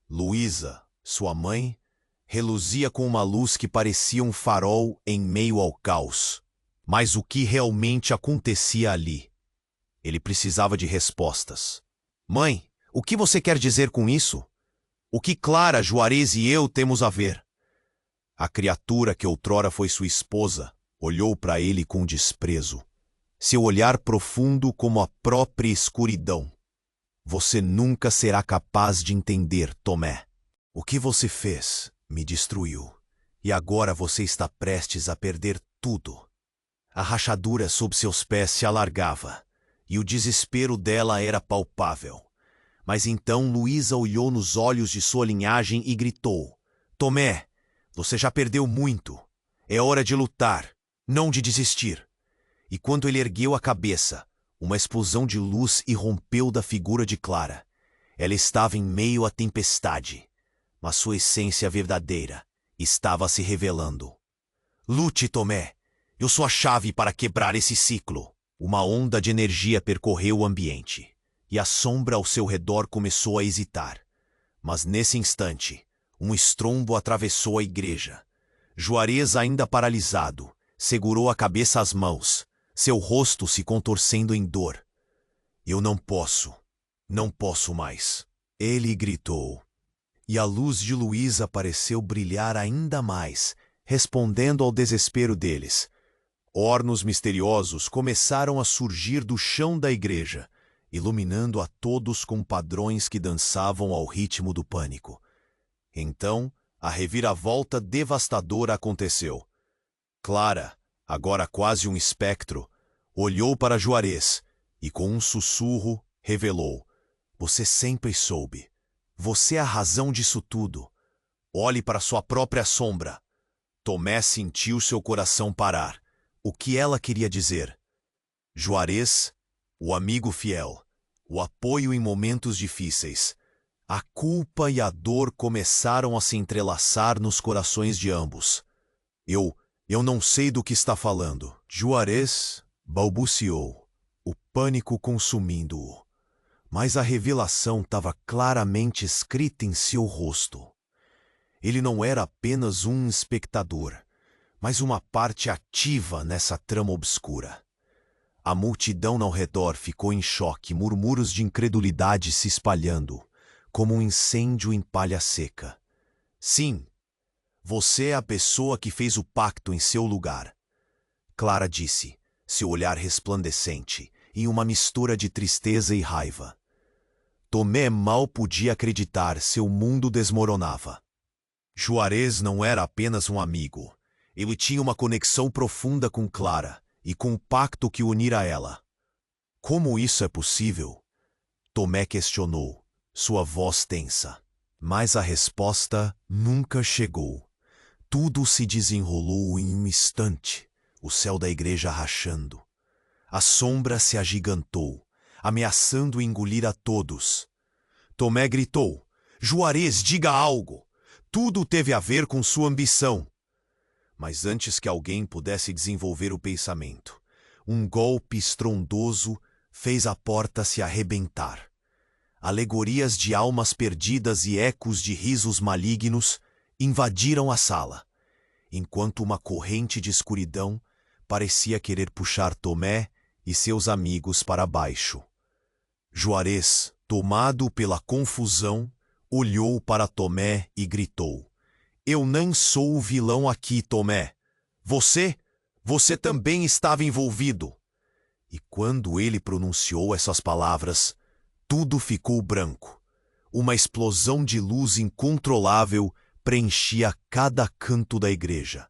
Luísa, sua mãe, reluzia com uma luz que parecia um farol em meio ao caos. Mas o que realmente acontecia ali? Ele precisava de respostas. Mãe, o que você quer dizer com isso? O que Clara, Juarez e eu temos a ver? A criatura que outrora foi sua esposa olhou para ele com desprezo. Seu olhar profundo como a própria escuridão. Você nunca será capaz de entender, Tomé. O que você fez me destruiu. E agora você está prestes a perder tudo. A rachadura sob seus pés se alargava, e o desespero dela era palpável. Mas então Luísa olhou nos olhos de sua linhagem e gritou: Tomé, você já perdeu muito. É hora de lutar, não de desistir. E quando ele ergueu a cabeça, uma explosão de luz irrompeu da figura de Clara. Ela estava em meio à tempestade, mas sua essência verdadeira estava se revelando. Lute, Tomé. Eu sou a chave para quebrar esse ciclo. Uma onda de energia percorreu o ambiente, e a sombra ao seu redor começou a hesitar. Mas nesse instante, um estrondo atravessou a igreja. Juarez, ainda paralisado, segurou a cabeça às mãos, seu rosto se contorcendo em dor. Eu não posso mais. Ele gritou. E a luz de Luísa pareceu brilhar ainda mais, respondendo ao desespero deles. Ornos misteriosos começaram a surgir do chão da igreja, iluminando a todos com padrões que dançavam ao ritmo do pânico. Então, a reviravolta devastadora aconteceu. Clara, agora quase um espectro, olhou para Juarez e, com um sussurro, revelou: Você sempre soube. Você é a razão disso tudo. Olhe para sua própria sombra. Tomé sentiu seu coração parar. O que ela queria dizer? Juarez, o amigo fiel, o apoio em momentos difíceis. A culpa e a dor começaram a se entrelaçar nos corações de ambos. Eu não sei do que está falando. Juarez balbuciou, o pânico consumindo-o. Mas a revelação estava claramente escrita em seu rosto. Ele não era apenas um espectador, mas uma parte ativa nessa trama obscura. A multidão ao redor ficou em choque, murmúrios de incredulidade se espalhando, como um incêndio em palha seca. Sim, você é a pessoa que fez o pacto em seu lugar. Clara disse, seu olhar resplandecente, em uma mistura de tristeza e raiva. Tomé mal podia acreditar, seu mundo desmoronava. Juarez não era apenas um amigo. Ele tinha uma conexão profunda com Clara e com o pacto que unira ela. Como isso é possível? Tomé questionou, sua voz tensa. Mas a resposta nunca chegou. Tudo se desenrolou em um instante, o céu da igreja rachando. A sombra se agigantou, ameaçando engolir a todos. Tomé gritou: Juarez, diga algo! Tudo teve a ver com sua ambição. Mas antes que alguém pudesse desenvolver o pensamento, um golpe estrondoso fez a porta se arrebentar. Alegorias de almas perdidas e ecos de risos malignos invadiram a sala. enquanto uma corrente de escuridão parecia querer puxar Tomé e seus amigos para baixo. Juarez, tomado pela confusão, olhou para Tomé e gritou: "Eu não sou o vilão aqui, Tomé. Você também estava envolvido." E quando ele pronunciou essas palavras, tudo ficou branco. Uma explosão de luz incontrolável preenchia cada canto da igreja.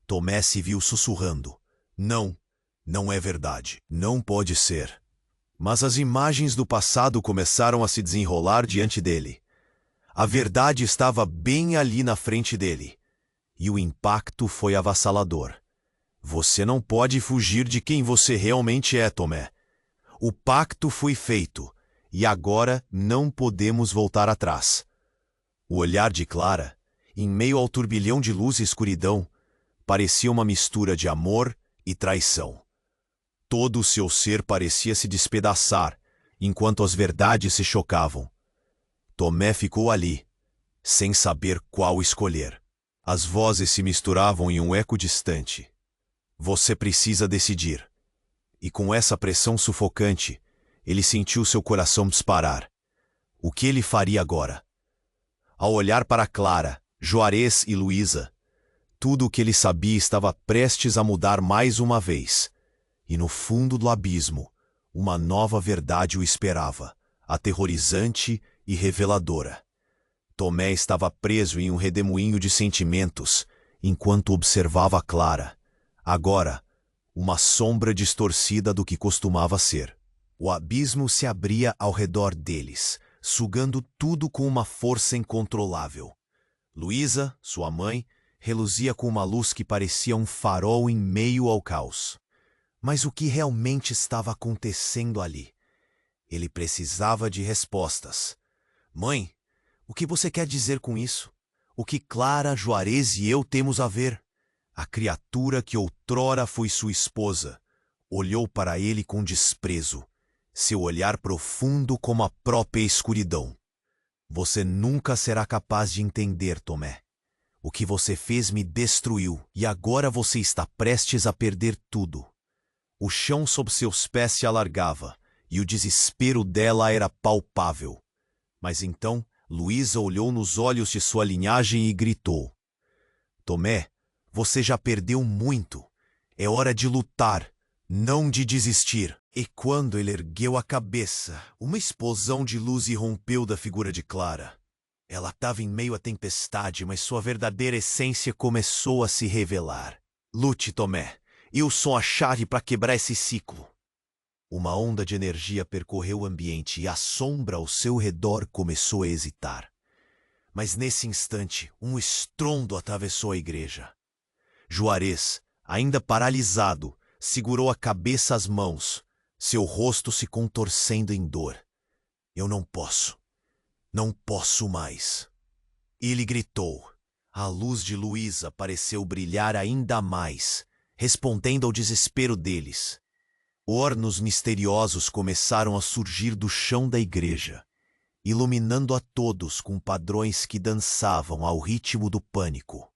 Tomé se viu sussurrando: "Não, não é verdade. Não pode ser." Mas as imagens do passado começaram a se desenrolar diante dele. A verdade estava bem ali na frente dele. E o impacto foi avassalador. Você não pode fugir de quem você realmente é, Tomé. O pacto foi feito, e agora não podemos voltar atrás. O olhar de Clara, em meio ao turbilhão de luz e escuridão, parecia uma mistura de amor e traição. Todo o seu ser parecia se despedaçar, enquanto as verdades se chocavam. Tomé ficou ali, sem saber qual escolher. As vozes se misturavam em um eco distante. Você precisa decidir. E com essa pressão sufocante, ele sentiu seu coração disparar. O que ele faria agora? Ao olhar para Clara, Juarez e Luísa, tudo o que ele sabia estava prestes a mudar mais uma vez. E no fundo do abismo, uma nova verdade o esperava, aterrorizante e reveladora. Tomé estava preso em um redemoinho de sentimentos, enquanto observava Clara. Agora, uma sombra distorcida do que costumava ser. O abismo se abria ao redor deles, sugando tudo com uma força incontrolável. Luísa, sua mãe, reluzia com uma luz que parecia um farol em meio ao caos. Mas o que realmente estava acontecendo ali? Ele precisava de respostas. "Mãe, o que você quer dizer com isso? O que Clara, Juarez e eu temos a ver?" A criatura que outrora foi sua esposa olhou para ele com desprezo, seu olhar profundo como a própria escuridão. "Você nunca será capaz de entender, Tomé. O que você fez me destruiu, e agora você está prestes a perder tudo." O chão sob seus pés se alargava, e o desespero dela era palpável. Mas então, Luísa olhou nos olhos de sua linhagem e gritou: "Tomé, você já perdeu muito. É hora de lutar, não de desistir." E quando ele ergueu a cabeça, uma explosão de luz irrompeu da figura de Clara. Ela estava em meio à tempestade, mas sua verdadeira essência começou a se revelar. "Lute, Tomé. Eu sou a chave para quebrar esse ciclo." Uma onda de energia percorreu o ambiente e a sombra ao seu redor começou a hesitar. Mas nesse instante, um estrondo atravessou a igreja. Juarez, ainda paralisado, segurou a cabeça às mãos, seu rosto se contorcendo em dor. "Eu não posso. Não posso mais." Ele gritou. A luz de Luísa pareceu brilhar ainda mais, respondendo ao desespero deles. Hornos misteriosos começaram a surgir do chão da igreja, iluminando a todos com padrões que dançavam ao ritmo do pânico.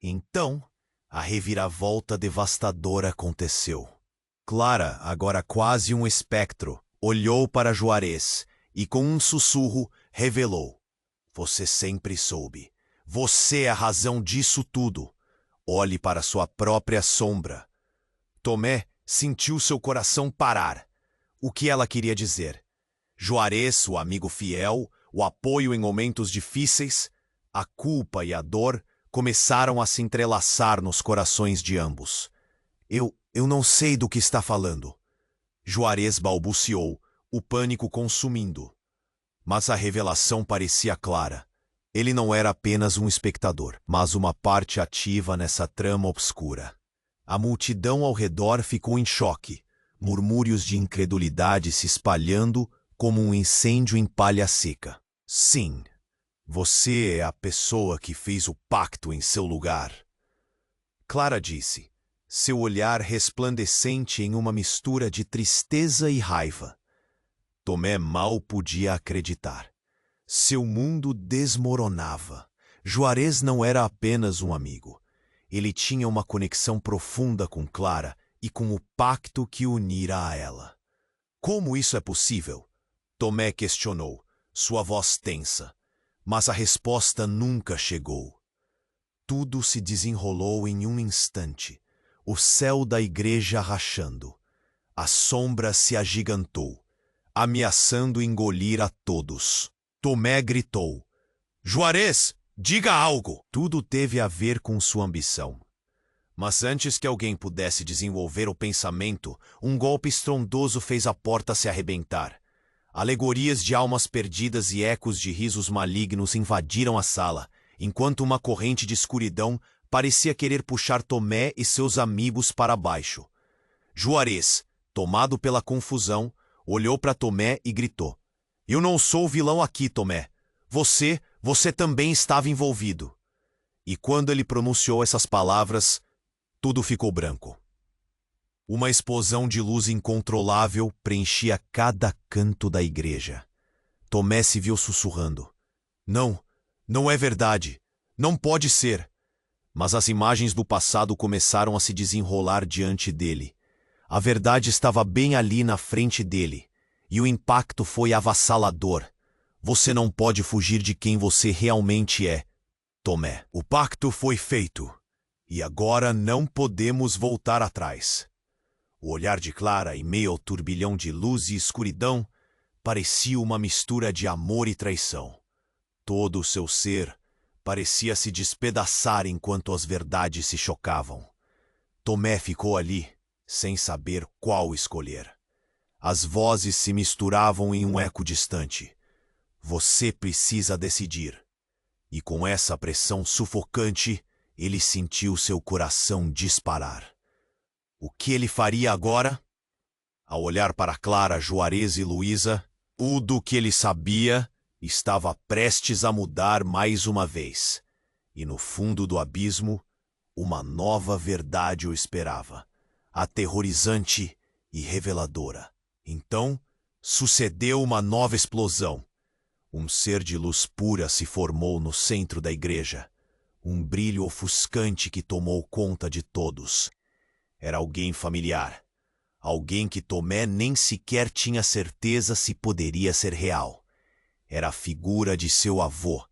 Então, a reviravolta devastadora aconteceu. Clara, agora quase um espectro, olhou para Juarez e com um sussurro revelou: "Você sempre soube. Você é a razão disso tudo. Olhe para sua própria sombra." Tomé sentiu seu coração parar. O que ela queria dizer? Juarez, o amigo fiel, o apoio em momentos difíceis, a culpa e a dor começaram a se entrelaçar nos corações de ambos. Eu não sei do que está falando." Juarez balbuciou, o pânico consumindo. Mas a revelação parecia clara. Ele não era apenas um espectador, mas uma parte ativa nessa trama obscura. A multidão ao redor ficou em choque, murmúrios de incredulidade se espalhando como um incêndio em palha seca. "Sim, você é a pessoa que fez o pacto em seu lugar." Clara disse, seu olhar resplandecente em uma mistura de tristeza e raiva. Tomé mal podia acreditar. Seu mundo desmoronava. Juarez não era apenas um amigo. Ele tinha uma conexão profunda com Clara e com o pacto que unira a ela. Como isso é possível? Tomé questionou, sua voz tensa. Mas a resposta nunca chegou. Tudo se desenrolou em um instante. O céu da igreja rachando. A sombra se agigantou, ameaçando engolir a todos. Tomé gritou: Juarez, diga algo! Tudo teve a ver com sua ambição. Mas antes que alguém pudesse desenvolver o pensamento, um golpe estrondoso fez a porta se arrebentar. Alegorias de almas perdidas e ecos de risos malignos invadiram a sala, enquanto uma corrente de escuridão parecia querer puxar Tomé e seus amigos para baixo. Juarez, tomado pela confusão, olhou para Tomé e gritou: Eu não sou o vilão aqui, Tomé. Você também estava envolvido. E quando ele pronunciou essas palavras, tudo ficou branco. Uma explosão de luz incontrolável preenchia cada canto da igreja. Tomé se viu sussurrando: Não é verdade. Não pode ser. Mas as imagens do passado começaram a se desenrolar diante dele. A verdade estava bem ali na frente dele, e o impacto foi avassalador. Você não pode fugir de quem você realmente é, Tomé. O pacto foi feito, e agora não podemos voltar atrás. O olhar de Clara, em meio ao turbilhão de luz e escuridão, parecia uma mistura de amor e traição. Todo o seu ser parecia se despedaçar enquanto as verdades se chocavam. Tomé ficou ali, sem saber qual escolher. As vozes se misturavam em um eco distante. Você precisa decidir. E com essa pressão sufocante, ele sentiu seu coração disparar. O que ele faria agora? Ao olhar para Clara, Juarez e Luísa, tudo o que ele sabia estava prestes a mudar mais uma vez. E no fundo do abismo, uma nova verdade o esperava, aterrorizante e reveladora. Então, sucedeu uma nova explosão. Um ser de luz pura se formou no centro da igreja, um brilho ofuscante que tomou conta de todos. Era alguém familiar, alguém que Tomé nem sequer tinha certeza se poderia ser real. Era a figura de seu avô,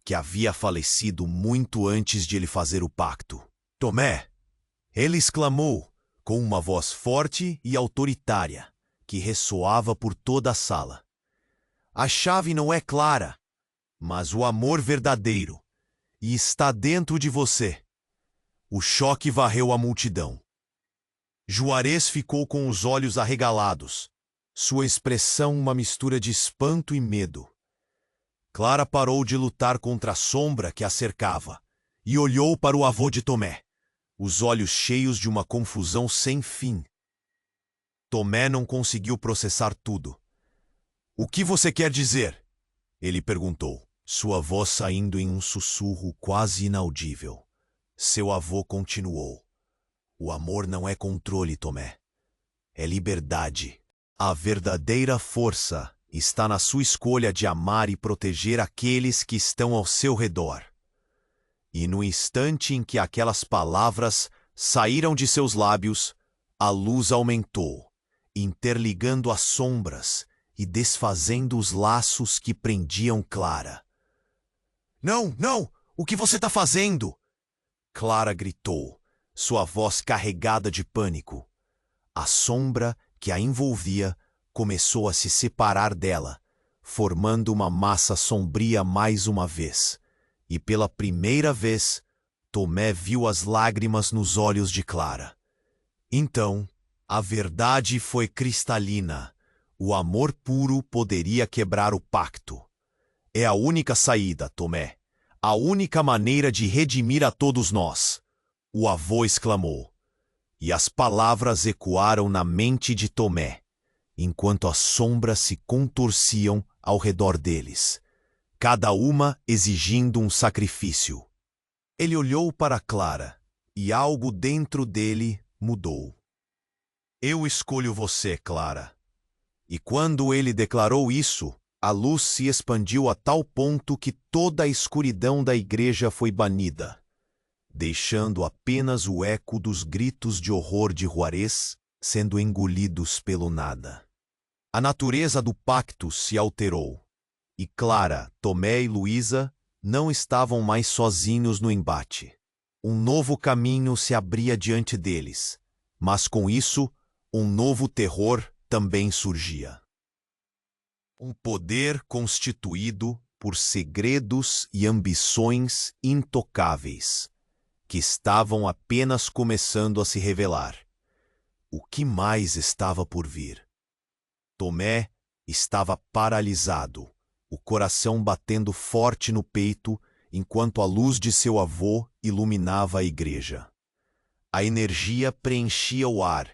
que havia falecido muito antes de ele fazer o pacto. Tomé! Ele exclamou, com uma voz forte e autoritária, que ressoava por toda a sala. A chave não é Clara, mas o amor verdadeiro, e está dentro de você. O choque varreu a multidão. Juarez ficou com os olhos arregalados, sua expressão uma mistura de espanto e medo. Clara parou de lutar contra a sombra que a cercava e olhou para o avô de Tomé, os olhos cheios de uma confusão sem fim. Tomé não conseguiu processar tudo. O que você quer dizer? Ele perguntou, sua voz saindo em um sussurro quase inaudível. Seu avô continuou. O amor não é controle, Tomé. É liberdade. A verdadeira força está na sua escolha de amar e proteger aqueles que estão ao seu redor. E no instante em que aquelas palavras saíram de seus lábios, a luz aumentou, interligando as sombras e desfazendo os laços que prendiam Clara. Não! O que você está fazendo? Clara gritou, sua voz carregada de pânico. A sombra que a envolvia começou a se separar dela, formando uma massa sombria mais uma vez. E pela primeira vez, Tomé viu as lágrimas nos olhos de Clara. Então, a verdade foi cristalina. O amor puro poderia quebrar o pacto. É a única saída, Tomé. A única maneira de redimir a todos nós. O avô exclamou. E as palavras ecoaram na mente de Tomé, enquanto as sombras se contorciam ao redor deles, cada uma exigindo um sacrifício. Ele olhou para Clara, e algo dentro dele mudou. Eu escolho você, Clara. E quando ele declarou isso, a luz se expandiu a tal ponto que toda a escuridão da igreja foi banida. deixando apenas o eco dos gritos de horror de Juarez sendo engolidos pelo nada. A natureza do pacto se alterou, e Clara, Tomé e Luísa não estavam mais sozinhos no embate. Um novo caminho se abria diante deles, mas com isso, um novo terror também surgia. Um poder constituído por segredos e ambições intocáveis, que estavam apenas começando a se revelar. O que mais estava por vir? Tomé estava paralisado, o coração batendo forte no peito, enquanto a luz de seu avô iluminava a igreja. A energia preenchia o ar,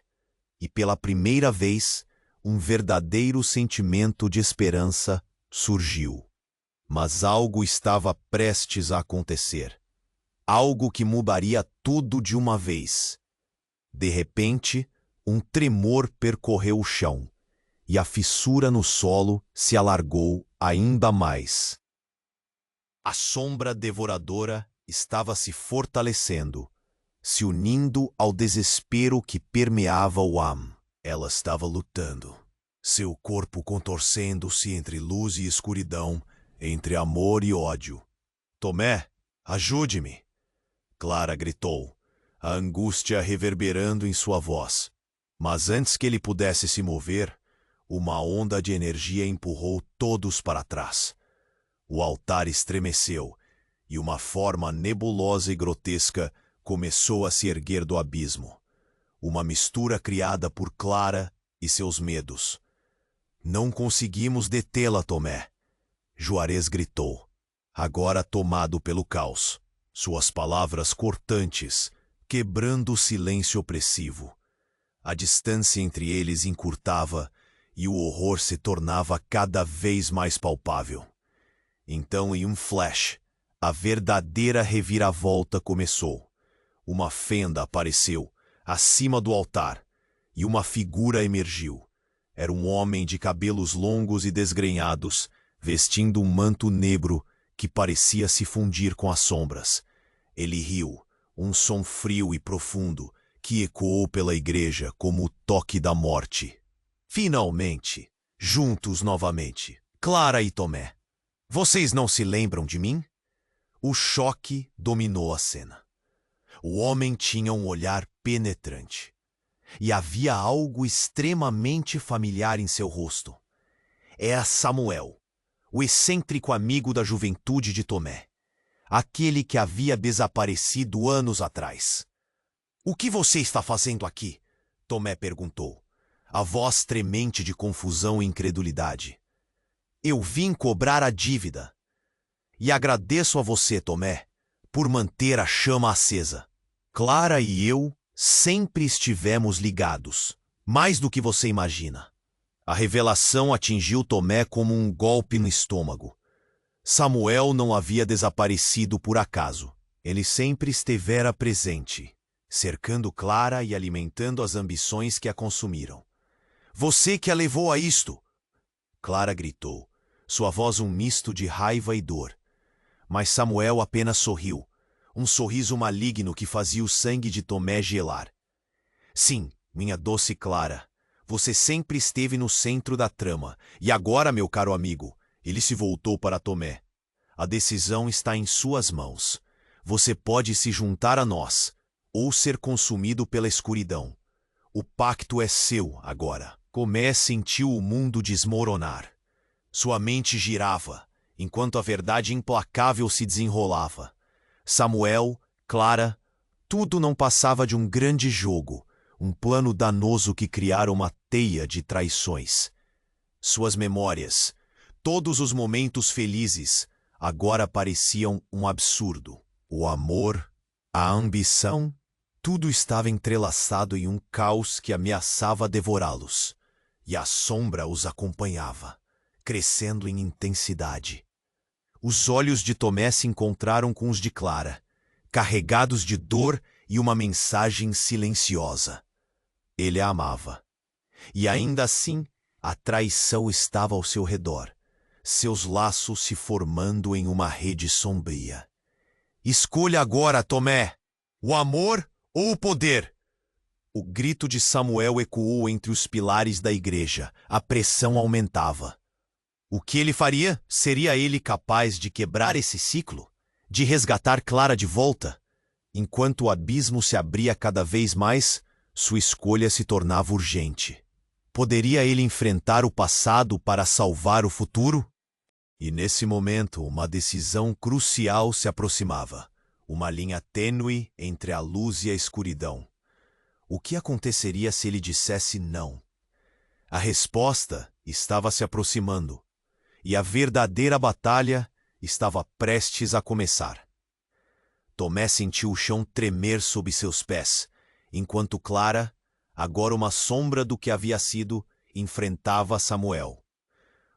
e pela primeira vez, um verdadeiro sentimento de esperança surgiu. Mas algo estava prestes a acontecer. Algo que mudaria tudo de uma vez. De repente, um tremor percorreu o chão, e a fissura no solo se alargou ainda mais. A sombra devoradora estava se fortalecendo, se unindo ao desespero que permeava o Am. Ela estava lutando, seu corpo contorcendo-se entre luz e escuridão, entre amor e ódio. Tomé, ajude-me! Clara gritou, a angústia reverberando em sua voz. Mas antes que ele pudesse se mover, uma onda de energia empurrou todos para trás. O altar estremeceu, e uma forma nebulosa e grotesca começou a se erguer do abismo. Uma mistura criada por Clara e seus medos. Não conseguimos detê-la, Tomé. Juarez gritou, agora tomado pelo caos, suas palavras cortantes, quebrando o silêncio opressivo. A distância entre eles encurtava e o horror se tornava cada vez mais palpável. Então, em um flash, a verdadeira reviravolta começou. Uma fenda apareceu, acima do altar, e uma figura emergiu. Era um homem de cabelos longos e desgrenhados, vestindo um manto negro que parecia se fundir com as sombras. Ele riu, um som frio e profundo, que ecoou pela igreja como o toque da morte. Finalmente, juntos novamente, Clara e Tomé. Vocês não se lembram de mim? O choque dominou a cena. O homem tinha um olhar penetrante. E havia algo extremamente familiar em seu rosto. Era Samuel, o excêntrico amigo da juventude de Tomé. Aquele que havia desaparecido anos atrás. O que você está fazendo aqui? Tomé perguntou, a voz tremente de confusão e incredulidade. Eu vim cobrar a dívida. E agradeço a você, Tomé, por manter a chama acesa. Clara e eu sempre estivemos ligados, mais do que você imagina. A revelação atingiu Tomé como um golpe no estômago. Samuel não havia desaparecido por acaso. Ele sempre estivera presente, cercando Clara e alimentando as ambições que a consumiram. Você que a levou a isto! Clara gritou, sua voz um misto de raiva e dor. Mas Samuel apenas sorriu, um sorriso maligno que fazia o sangue de Tomé gelar. Sim, minha doce Clara, você sempre esteve no centro da trama, e agora, meu caro amigo, ele se voltou para Tomé. A decisão está em suas mãos. Você pode se juntar a nós, ou ser consumido pela escuridão. O pacto é seu agora. Tomé sentiu o mundo desmoronar. Sua mente girava, enquanto a verdade implacável se desenrolava. Samuel, Clara, tudo não passava de um grande jogo, um plano danoso que criara uma teia de traições. Suas memórias, todos os momentos felizes, agora pareciam um absurdo. O amor, a ambição, tudo estava entrelaçado em um caos que ameaçava devorá-los, e a sombra os acompanhava, crescendo em intensidade. Os olhos de Tomé se encontraram com os de Clara, carregados de dor e uma mensagem silenciosa. Ele a amava. E ainda assim, a traição estava ao seu redor, seus laços se formando em uma rede sombria. Escolha agora, Tomé! O amor ou o poder? O grito de Samuel ecoou entre os pilares da igreja. A pressão aumentava. O que ele faria? Seria ele capaz de quebrar esse ciclo? De resgatar Clara de volta? Enquanto o abismo se abria cada vez mais, sua escolha se tornava urgente. Poderia ele enfrentar o passado para salvar o futuro? E nesse momento, uma decisão crucial se aproximava. Uma linha tênue entre a luz e a escuridão. O que aconteceria se ele dissesse não? A resposta estava se aproximando, e a verdadeira batalha estava prestes a começar. Tomé sentiu o chão tremer sob seus pés, enquanto Clara, agora uma sombra do que havia sido, enfrentava Samuel.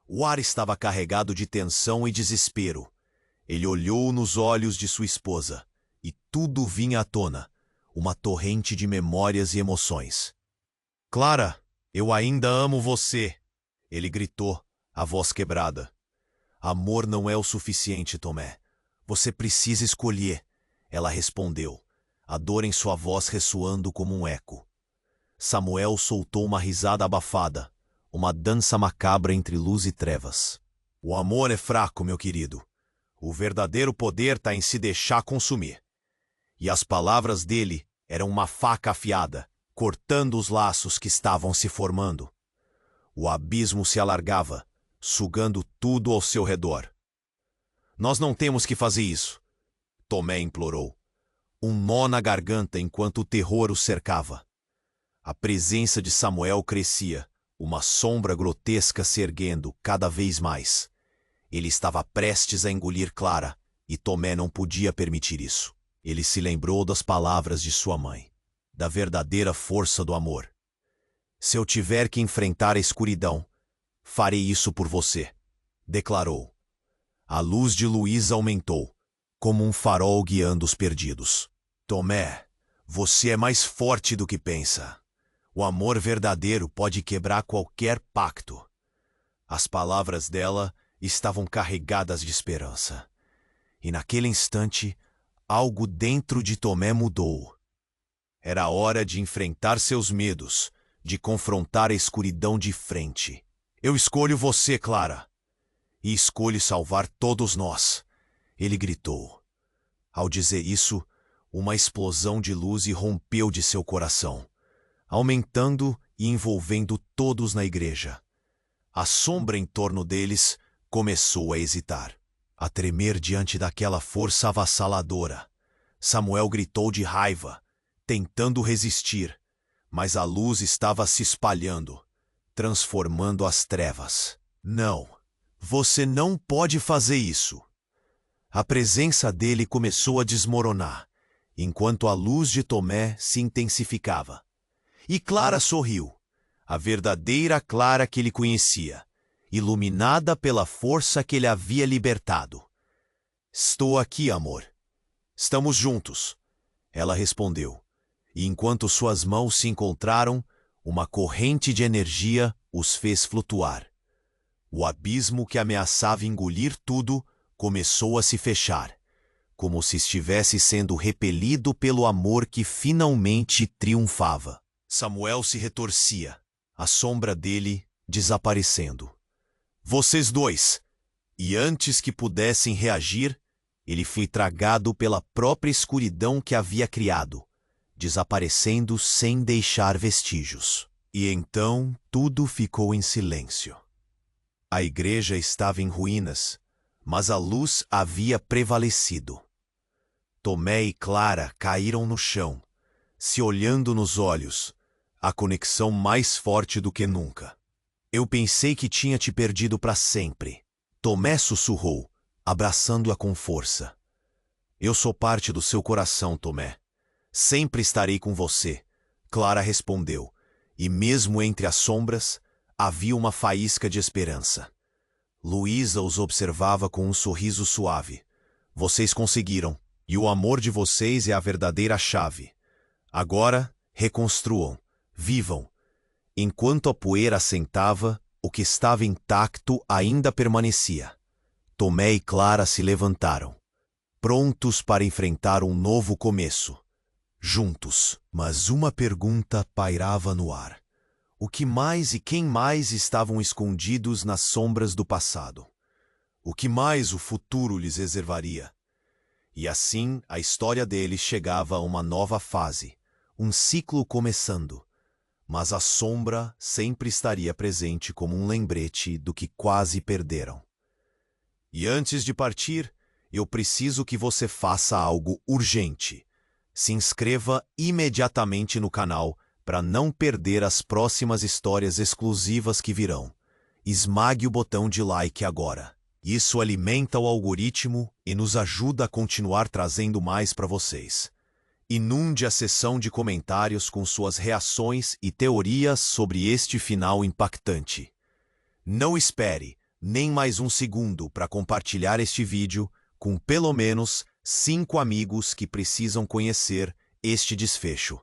O ar estava carregado de tensão e desespero. Ele olhou nos olhos de sua esposa, e tudo vinha à tona, uma torrente de memórias e emoções. Clara, eu ainda amo você, ele gritou, a voz quebrada. Amor não é o suficiente, Tomé. Você precisa escolher, ela respondeu, a dor em sua voz ressoando como um eco. Samuel soltou uma risada abafada, uma dança macabra entre luz e trevas. O amor é fraco, meu querido. O verdadeiro poder está em se deixar consumir. E as palavras dele eram uma faca afiada, cortando os laços que estavam se formando. O abismo se alargava, sugando tudo ao seu redor. Nós não temos que fazer isso, Tomé implorou. Um nó na garganta enquanto o terror o cercava. A presença de Samuel crescia, uma sombra grotesca se erguendo cada vez mais. Ele estava prestes a engolir Clara, e Tomé não podia permitir isso. Ele se lembrou das palavras de sua mãe, da verdadeira força do amor. Se eu tiver que enfrentar a escuridão, farei isso por você, declarou. A luz de Luísa aumentou, como um farol guiando os perdidos. Tomé, você é mais forte do que pensa. O amor verdadeiro pode quebrar qualquer pacto. As palavras dela estavam carregadas de esperança. E naquele instante, algo dentro de Tomé mudou. Era hora de enfrentar seus medos, de confrontar a escuridão de frente. Eu escolho você, Clara. E escolho salvar todos nós, ele gritou. Ao dizer isso, uma explosão de luz irrompeu de seu coração, aumentando e envolvendo todos na igreja. A sombra em torno deles começou a hesitar, a tremer diante daquela força avassaladora. Samuel gritou de raiva, tentando resistir, mas a luz estava se espalhando, transformando as trevas. Não, você não pode fazer isso. A presença dele começou a desmoronar, enquanto a luz de Tomé se intensificava. E Clara sorriu, a verdadeira Clara que ele conhecia, iluminada pela força que ele havia libertado. Estou aqui, amor. Estamos juntos, ela respondeu, e enquanto suas mãos se encontraram, uma corrente de energia os fez flutuar. O abismo que ameaçava engolir tudo começou a se fechar, como se estivesse sendo repelido pelo amor que finalmente triunfava. Samuel se retorcia, a sombra dele desaparecendo. Vocês dois! E antes que pudessem reagir, ele foi tragado pela própria escuridão que havia criado, desaparecendo sem deixar vestígios. E então tudo ficou em silêncio. A igreja estava em ruínas, mas a luz havia prevalecido. Tomé e Clara caíram no chão, se olhando nos olhos, a conexão mais forte do que nunca. Eu pensei que tinha te perdido para sempre, Tomé sussurrou, abraçando-a com força. Eu sou parte do seu coração, Tomé. Sempre estarei com você, Clara respondeu, e mesmo entre as sombras, havia uma faísca de esperança. Luísa os observava com um sorriso suave. Vocês conseguiram, e o amor de vocês é a verdadeira chave. Agora, reconstruam, vivam. Enquanto a poeira assentava, o que estava intacto ainda permanecia. Tomé e Clara se levantaram, prontos para enfrentar um novo começo. juntos. Mas uma pergunta pairava no ar. O que mais e quem mais estavam escondidos nas sombras do passado? O que mais o futuro lhes reservaria? E assim a história deles chegava a uma nova fase, um ciclo começando. Mas a sombra sempre estaria presente como um lembrete do que quase perderam. E antes de partir, eu preciso que você faça algo urgente. Se inscreva imediatamente no canal para não perder as próximas histórias exclusivas que virão. Esmague o botão de like agora. Isso alimenta o algoritmo e nos ajuda a continuar trazendo mais para vocês. Inunde a seção de comentários com suas reações e teorias sobre este final impactante. Não espere nem mais um segundo para compartilhar este vídeo com pelo menos 5 amigos que precisam conhecer este desfecho.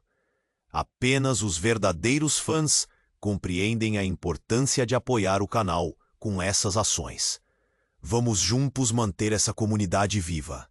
Apenas os verdadeiros fãs compreendem a importância de apoiar o canal com essas ações. Vamos juntos manter essa comunidade viva.